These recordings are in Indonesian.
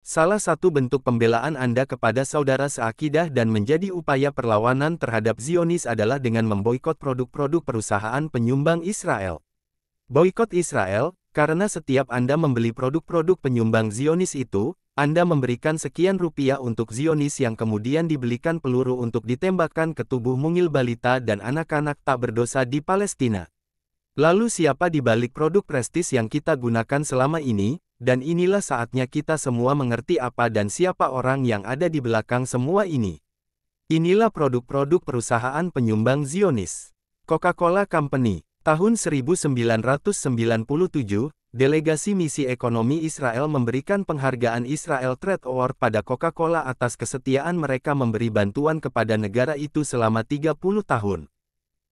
Salah satu bentuk pembelaan Anda kepada saudara seakidah dan menjadi upaya perlawanan terhadap Zionis adalah dengan memboikot produk-produk perusahaan penyumbang Israel. Boikot Israel, karena setiap Anda membeli produk-produk penyumbang Zionis itu, Anda memberikan sekian rupiah untuk Zionis yang kemudian dibelikan peluru untuk ditembakkan ke tubuh mungil balita dan anak-anak tak berdosa di Palestina. Lalu siapa di balik produk prestis yang kita gunakan selama ini? Dan inilah saatnya kita semua mengerti apa dan siapa orang yang ada di belakang semua ini. Inilah produk-produk perusahaan penyumbang Zionis. Coca-Cola Company. Tahun 1997, Delegasi Misi Ekonomi Israel memberikan penghargaan Israel Trade Award pada Coca-Cola atas kesetiaan mereka memberi bantuan kepada negara itu selama 30 tahun.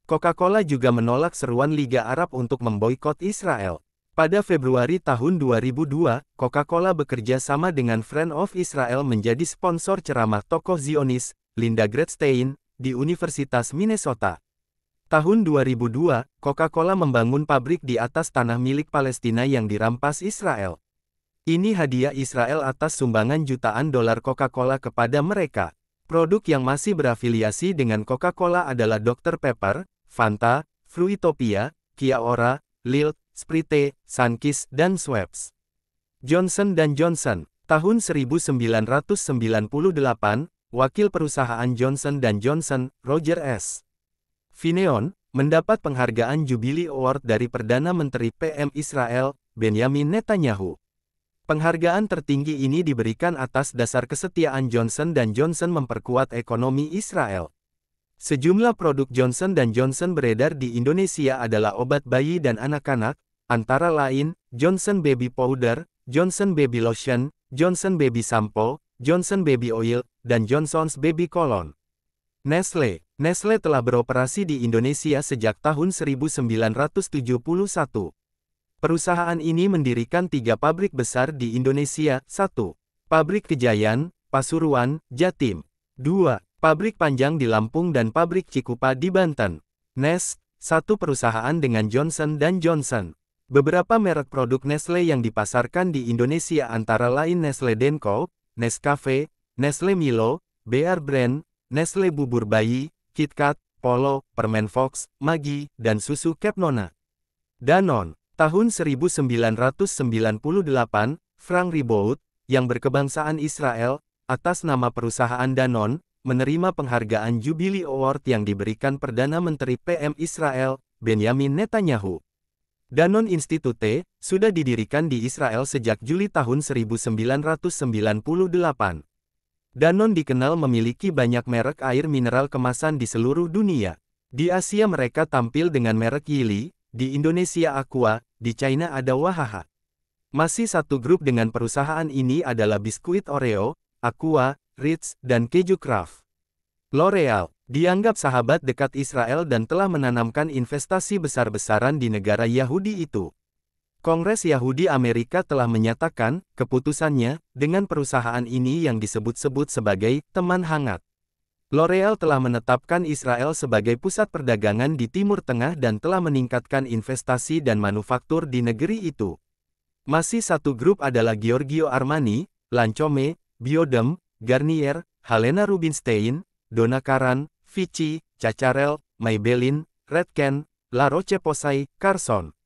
Coca-Cola juga menolak seruan Liga Arab untuk memboikot Israel. Pada Februari tahun 2002, Coca-Cola bekerja sama dengan Friends of Israel menjadi sponsor ceramah tokoh Zionis, Linda Gradstein, di Universitas Minnesota. Tahun 2002, Coca-Cola membangun pabrik di atas tanah milik Palestina yang dirampas Israel. Ini hadiah Israel atas sumbangan jutaan dolar Coca-Cola kepada mereka. Produk yang masih berafiliasi dengan Coca-Cola adalah Dr. Pepper, Fanta, Fruitopia, Kia Ora, Lilt, Sprite, Sunkist, dan Schweppes. Johnson & Johnson. Tahun 1998, wakil perusahaan Johnson & Johnson, Roger S. Fineon, mendapat penghargaan Jubilee Award dari Perdana Menteri PM Israel, Benjamin Netanyahu. Penghargaan tertinggi ini diberikan atas dasar kesetiaan Johnson & Johnson memperkuat ekonomi Israel. Sejumlah produk Johnson & Johnson beredar di Indonesia adalah obat bayi dan anak-anak, antara lain, Johnson Baby Powder, Johnson Baby Lotion, Johnson Baby Shampoo, Johnson Baby Oil, dan Johnson's Baby Cologne. Nestle. Nestle telah beroperasi di Indonesia sejak tahun 1971. Perusahaan ini mendirikan 3 pabrik besar di Indonesia. 1. Pabrik Kejayan, Pasuruan, Jatim. 2. Pabrik Panjang di Lampung dan pabrik Cikupa di Banten. Nest, satu perusahaan dengan Johnson & Johnson. Beberapa merek produk Nestle yang dipasarkan di Indonesia antara lain Nestle Denko, Nescafe, Nestle Milo, Bear Brand, Nestle Bubur Bayi, KitKat, Polo, Permen Fox, Maggi, dan susu Capnona. Danone. Tahun 1998, Frank Riboud, yang berkebangsaan Israel, atas nama perusahaan Danone, menerima penghargaan Jubilee Award yang diberikan Perdana Menteri PM Israel, Benjamin Netanyahu. Danone Institute, sudah didirikan di Israel sejak Juli tahun 1998. Danone dikenal memiliki banyak merek air mineral kemasan di seluruh dunia. Di Asia mereka tampil dengan merek Yili, di Indonesia Aqua, di China ada Wahaha. Masih satu grup dengan perusahaan ini adalah biskuit Oreo, Aqua, Ritz, dan keju Kraft. L'Oreal, dianggap sahabat dekat Israel dan telah menanamkan investasi besar-besaran di negara Yahudi itu. Kongres Yahudi Amerika telah menyatakan keputusannya dengan perusahaan ini yang disebut-sebut sebagai teman hangat. L'Oreal telah menetapkan Israel sebagai pusat perdagangan di Timur Tengah dan telah meningkatkan investasi dan manufaktur di negeri itu. Masih satu grup adalah Giorgio Armani, Lancome, Biodem, Garnier, Helena Rubinstein, Donna Karan, Vichy, Cacharel, Maybelline, Redken, La Roche-Posay, Carson.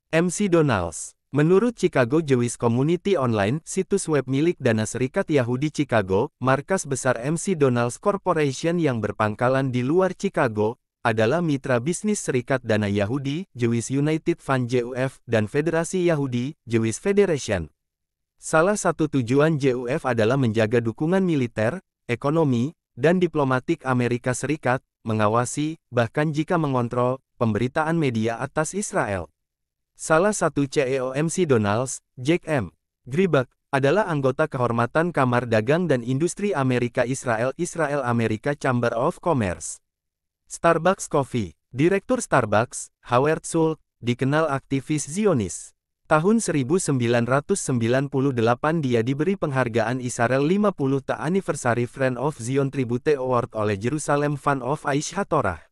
MC Donalds. Menurut Chicago Jewish Community Online, situs web milik Dana Serikat Yahudi Chicago, markas besar MC Donalds Corporation yang berpangkalan di luar Chicago, adalah mitra bisnis Serikat Dana Yahudi, Jewish United Fund JUF, dan Federasi Yahudi, Jewish Federation. Salah satu tujuan JUF adalah menjaga dukungan militer, ekonomi, dan diplomatik Amerika Serikat, mengawasi, bahkan jika mengontrol, pemberitaan media atas Israel. Salah satu CEO MC Donalds, Jack M. Gribach, adalah anggota kehormatan Kamar Dagang dan Industri Amerika Israel Amerika Chamber of Commerce. Starbucks Coffee. Direktur Starbucks, Howard Schultz, dikenal aktivis Zionis. Tahun 1998 dia diberi penghargaan Israel 50 th Anniversary Friend of Zion Tribute Award oleh Jerusalem Fund of Aish HaTorah.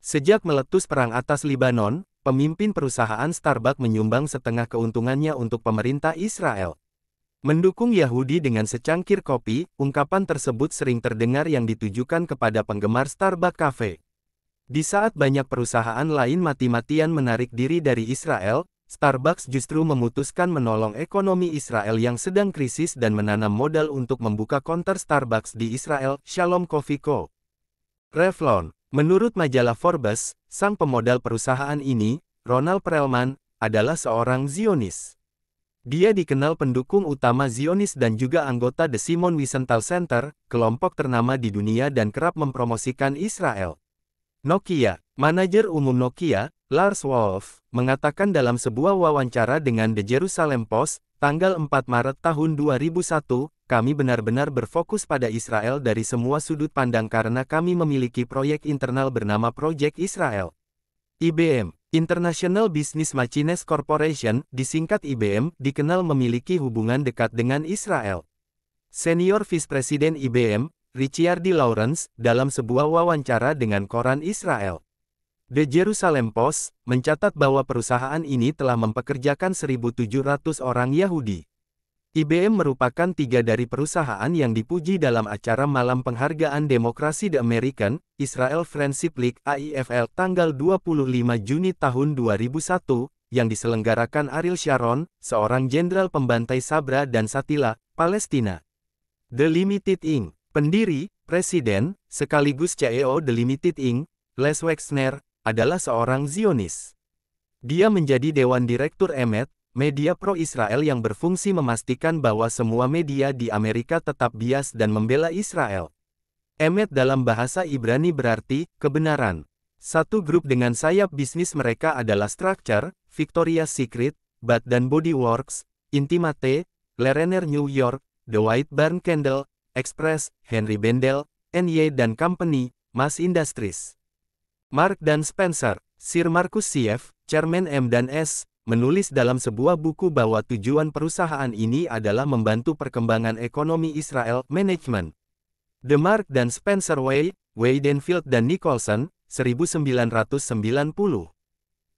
Sejak meletus perang atas Libanon, pemimpin perusahaan Starbucks menyumbang setengah keuntungannya untuk pemerintah Israel. Mendukung Yahudi dengan secangkir kopi, ungkapan tersebut sering terdengar yang ditujukan kepada penggemar Starbucks Cafe. Di saat banyak perusahaan lain mati-matian menarik diri dari Israel, Starbucks justru memutuskan menolong ekonomi Israel yang sedang krisis dan menanam modal untuk membuka konter Starbucks di Israel, Shalom Coffee Co. Revlon. Menurut majalah Forbes, sang pemodal perusahaan ini, Ronald Perelman, adalah seorang Zionis. Dia dikenal pendukung utama Zionis dan juga anggota The Simon Wiesenthal Center, kelompok ternama di dunia dan kerap mempromosikan Israel. Nokia, manajer umum Nokia, Lars Wolff, mengatakan dalam sebuah wawancara dengan The Jerusalem Post, tanggal 4 Maret tahun 2001, kami benar-benar berfokus pada Israel dari semua sudut pandang karena kami memiliki proyek internal bernama Project Israel. IBM, International Business Machines Corporation, disingkat IBM, dikenal memiliki hubungan dekat dengan Israel. Senior Vice President IBM, Richard D. Lawrence, dalam sebuah wawancara dengan koran Israel. The Jerusalem Post, mencatat bahwa perusahaan ini telah mempekerjakan 1.700 orang Yahudi. IBM merupakan tiga dari perusahaan yang dipuji dalam acara Malam Penghargaan Demokrasi The American, Israel Friendship League AIFL tanggal 25 Juni tahun 2001, yang diselenggarakan Ariel Sharon, seorang jenderal pembantai Sabra dan Shatila, Palestina. The Limited Inc. Pendiri, Presiden, sekaligus CEO The Limited Inc., Les Wexner, adalah seorang Zionis. Dia menjadi Dewan Direktur Emet, media pro-Israel yang berfungsi memastikan bahwa semua media di Amerika tetap bias dan membela Israel. Emet dalam bahasa Ibrani berarti, kebenaran. Satu grup dengan sayap bisnis mereka adalah Structure, Victoria's Secret, Bath and Body Works, Intimate, Lerner New York, The White Barn Candle, Express, Henry Bendel, N.Y. dan Company, Mass Industries. Mark dan Spencer, Sir Marcus Sief, Chairman M&S, menulis dalam sebuah buku bahwa tujuan perusahaan ini adalah membantu perkembangan ekonomi Israel Management. The Mark dan Spencer Way, Weidenfeld dan Nicholson, 1990.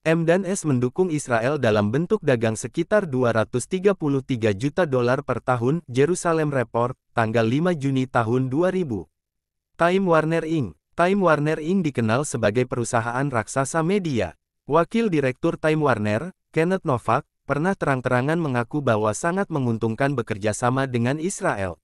M&S mendukung Israel dalam bentuk dagang sekitar $233 juta per tahun, Jerusalem Report, tanggal 5 Juni tahun 2000. Time Warner Inc. Time Warner Inc. dikenal sebagai perusahaan raksasa media. Wakil Direktur Time Warner, Kenneth Novak, pernah terang-terangan mengaku bahwa sangat menguntungkan bekerja sama dengan Israel.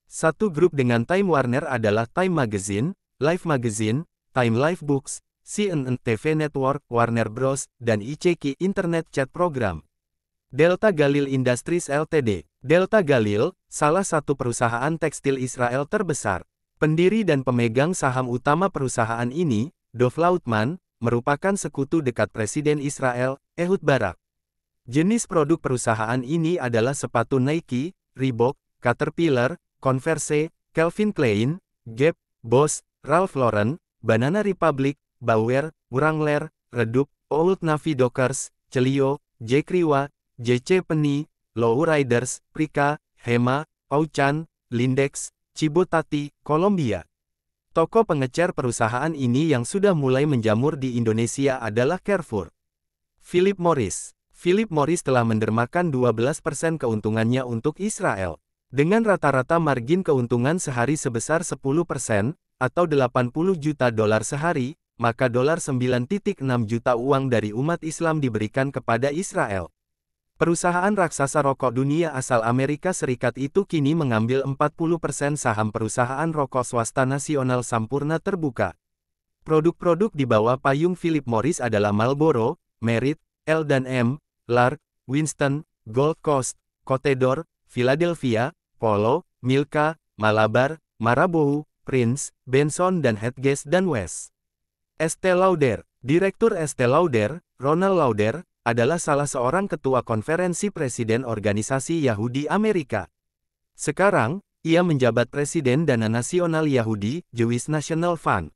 Satu grup dengan Time Warner adalah Time Magazine, Life Magazine, Time Life Books, CNN TV Network, Warner Bros., dan ICQ Internet Chat Program. Delta Galil Industries Ltd. Delta Galil, salah satu perusahaan tekstil Israel terbesar. Pendiri dan pemegang saham utama perusahaan ini, Dov Lautman, merupakan sekutu dekat Presiden Israel, Ehud Barak. Jenis produk perusahaan ini adalah sepatu Nike, Reebok, Caterpillar, Converse, Calvin Klein, Gap, Boss, Ralph Lauren, Banana Republic, Bauer, Wrangler, Redup, Old Navy Dockers, Celio, J. Crew, J.C. Penney, Low Riders, Prika, Hema, Auchan, Lindex, Chibotati, Columbia. Toko pengecer perusahaan ini yang sudah mulai menjamur di Indonesia adalah Carrefour. Philip Morris. Philip Morris telah mendermakan 12% keuntungannya untuk Israel. Dengan rata-rata margin keuntungan sehari sebesar 10%, atau $80 juta sehari, maka $9.6 juta uang dari umat Islam diberikan kepada Israel. Perusahaan raksasa rokok dunia asal Amerika Serikat itu kini mengambil 40% saham perusahaan rokok swasta nasional Sampurna Terbuka. Produk-produk di bawah payung Philip Morris adalah Marlboro, Merit, L&M, Lark, Winston, Gold Coast, Cote d'Or, Philadelphia, Polo, Milka, Malabar, Marabou, Prince, Benson dan Hedges dan West. Estée Lauder. Direktur Estée Lauder, Ronald Lauder, adalah salah seorang ketua konferensi presiden organisasi Yahudi Amerika. Sekarang, ia menjabat Presiden Dana Nasional Yahudi, Jewish National Fund.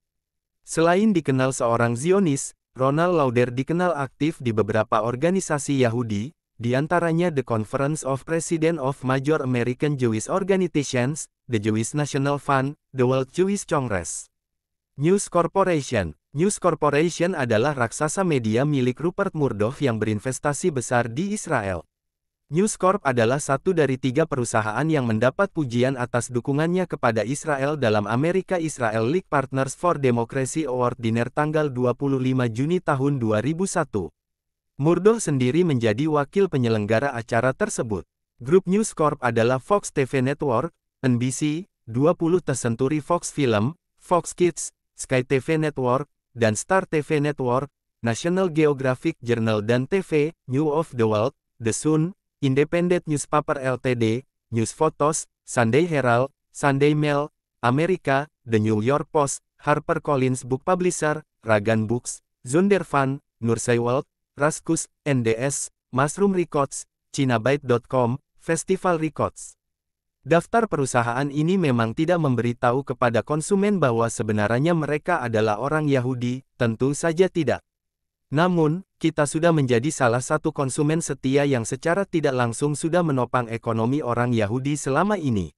Selain dikenal seorang Zionis, Ronald Lauder dikenal aktif di beberapa organisasi Yahudi, di antaranya The Conference of Presidents of Major American Jewish Organizations, the Jewish National Fund, the World Jewish Congress. News Corporation. News Corporation adalah raksasa media milik Rupert Murdoch yang berinvestasi besar di Israel. News Corp adalah satu dari 3 perusahaan yang mendapat pujian atas dukungannya kepada Israel dalam Amerika-Israel League Partners for Democracy Award dinner tanggal 25 Juni tahun 2001. Murdoch sendiri menjadi wakil penyelenggara acara tersebut. Grup News Corp adalah Fox TV Network, NBC, 20th Century Fox Film, Fox Kids, Sky TV Network, dan Star TV Network, National Geographic Journal dan TV, News of the World, The Sun, Independent Newspaper Ltd, News Photos, Sunday Herald, Sunday Mail, Amerika, The New York Post, HarperCollins Book Publisher, Ragan Books, Zondervan, Nursewald, Raskus, NDS, Mushroom Records, Chinabyte.com, Festival Records. Daftar perusahaan ini memang tidak memberitahu kepada konsumen bahwa sebenarnya mereka adalah orang Yahudi, tentu saja tidak. Namun, kita sudah menjadi salah satu konsumen setia yang secara tidak langsung sudah menopang ekonomi orang Yahudi selama ini.